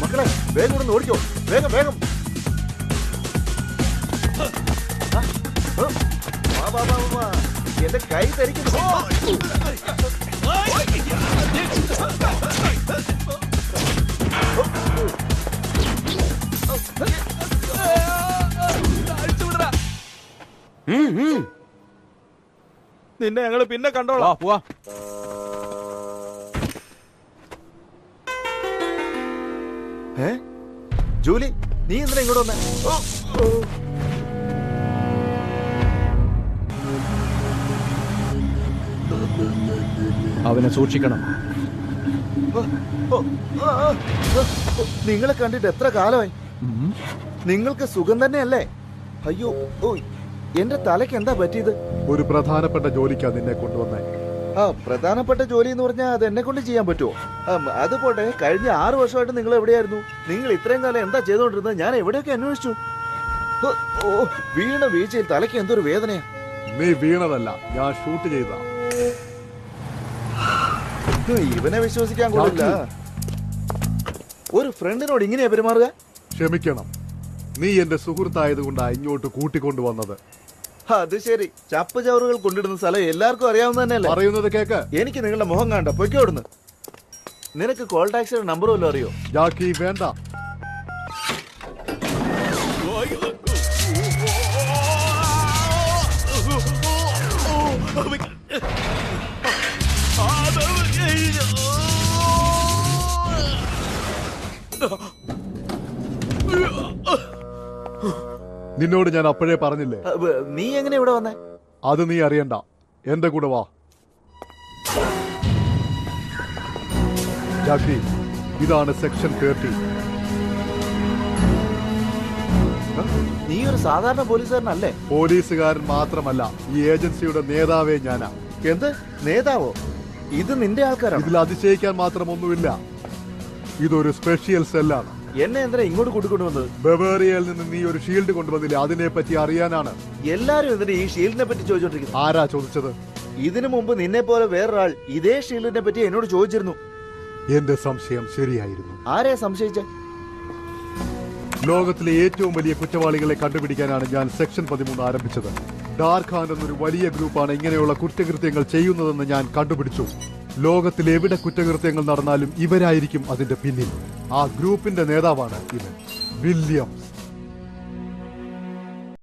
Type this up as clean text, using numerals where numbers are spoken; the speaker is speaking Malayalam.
മക്കളെ വേഗം ഇവിടെ ഓടിക്കോ, വേഗം വേഗം. എന്റെ കൈ തരിക്കുന്നു. നിന്നെ ഞങ്ങള് പിന്നെ കണ്ടോളാം. പോവാ. ജൂലി, നീ എന്തിനാ ഇങ്ങോട്ട് വന്നേ? അവനെ സൂക്ഷിക്കണം. നിങ്ങളെ കണ്ടിട്ട് എത്ര കാലമായി? നിങ്ങൾക്ക് സുഖം തന്നെയല്ലേ? അയ്യോ, എന്റെ തലയ്ക്ക് എന്താ പറ്റിയത്? ഒരു പ്രധാനപ്പെട്ട ജോലിക്കാ നിന്നെ കൊണ്ടുവന്നേ. പ്രധാനപ്പെട്ട ജോലി എന്ന് പറഞ്ഞാൽ അത് എന്നെ കൊണ്ട് ചെയ്യാൻ പറ്റുമോ? അത് പോട്ടെ, കഴിഞ്ഞ 6 വർഷമായിട്ട് നിങ്ങൾ എവിടെയായിരുന്നു? നിങ്ങൾ ഇത്രയും കാലം എന്താ ചെയ്തോണ്ടിരുന്നത്? ഞാൻ എവിടെയൊക്കെ അന്വേഷിച്ചു. വീണ വീഴ്ചയിൽ തലയ്ക്ക് എന്തൊരു വേദനയാ. നീ വീണതല്ല, ഞാൻ ഷൂട്ട് ചെയ്ത. ഇവനെ വിശ്വസിക്കാൻ കൊള്ളില്ല. ഒരു ഫ്രണ്ടിനോട് ഇങ്ങനെയാ പെരുമാറുക? ക്ഷമിക്കണം, നീ എന്റെ സുഹൃത്തായത് കൊണ്ടാ ഇങ്ങോട്ട് കൂട്ടിക്കൊണ്ടുവന്നത്. അത് ശരി, ചപ്പ് ചവറുകൾ കൊണ്ടിടുന്ന സ്ഥലം എല്ലാവർക്കും അറിയാവുന്ന തന്നെയല്ലേ? പറയുന്നത് കേക്ക്. എനിക്ക് നിങ്ങളുടെ മുഖം കണ്ട പൊയ്ക്കോടുന്നു. നിനക്ക് കോൾ ടാക്സിയുടെ നമ്പർ വല്ലതും അറിയോ? ജാക്കി, വേണ്ട. നിന്നോട് ഞാൻ അപ്പോഴേ പറഞ്ഞില്ലേ? നീ എങ്ങനെ ഇവിടെ വന്നേ? അത് നീ അറിയണ്ട, എന്റെ കൂടെ വാ. ജാക്കി, ഇതാണ് സെക്ഷൻ 30. നീ ഒരു സാധാരണ പോലീസുകാരനല്ലേ? പോലീസുകാരൻ മാത്രമല്ല, ഈ ഏജൻസിയുടെ നേതാവേ ഞാനാ. എന്ത് നേതാവോ? ഇത് നിന്റെ ആൾക്കാരാണ്. ഇതിൽ അതിശയിക്കാൻ മാത്രമൊന്നുമില്ല. ഇതൊരു സ്പെഷ്യൽ സെല്ലാണ്. എന്നെ എന്തിനാ ഇങ്ങോട്ട് കൂട്ടിക്കൊണ്ടുവന്നത്? ബവേറിയയിൽ നിന്ന് നീ ഒരു ഷീൽഡ് കൊണ്ടുവന്നില്ലേ, അതിനെ പറ്റി അറിയാനാണ്. എല്ലാരും എന്തിനാ ഈ ഷീൽഡിനെ പറ്റി ചോദിച്ചോണ്ടിരിക്കുന്നത്? ആരാ ചോദിച്ചത്? ഇതിനു മുമ്പ് നിന്നെ പോലെ വേറൊരാൾ ഇതേ ഷീൽഡിനെ പറ്റി എന്നോട് ചോദിച്ചിരുന്നു. എന്റെ സംശയം ശരിയായിരുന്നു. ആരെയാ സംശയിച്ച? ലോകത്തിലെ ഏറ്റവും വലിയ കുറ്റവാളികളെ കണ്ടുപിടിക്കാനാണ് ഞാൻ സെക്ഷൻ 13 ആരംഭിച്ചത്. ഡാർക്ക് ഹാൻഡ് എന്നൊരു വലിയ ഗ്രൂപ്പാണ് ഇങ്ങനെയുള്ള കുറ്റകൃത്യങ്ങൾ ചെയ്യുന്നതെന്ന് ഞാൻ കണ്ടുപിടിച്ചു. ലോകത്തിൽ എവിടെ കുറ്റകൃത്യങ്ങൾ നടന്നാലും ഇവരായിരിക്കും അതിന്റെ പിന്നിൽ. ആ ഗ്രൂപ്പിന്റെ നേതാവാണ് ഇവൻ, വില്യംസ്.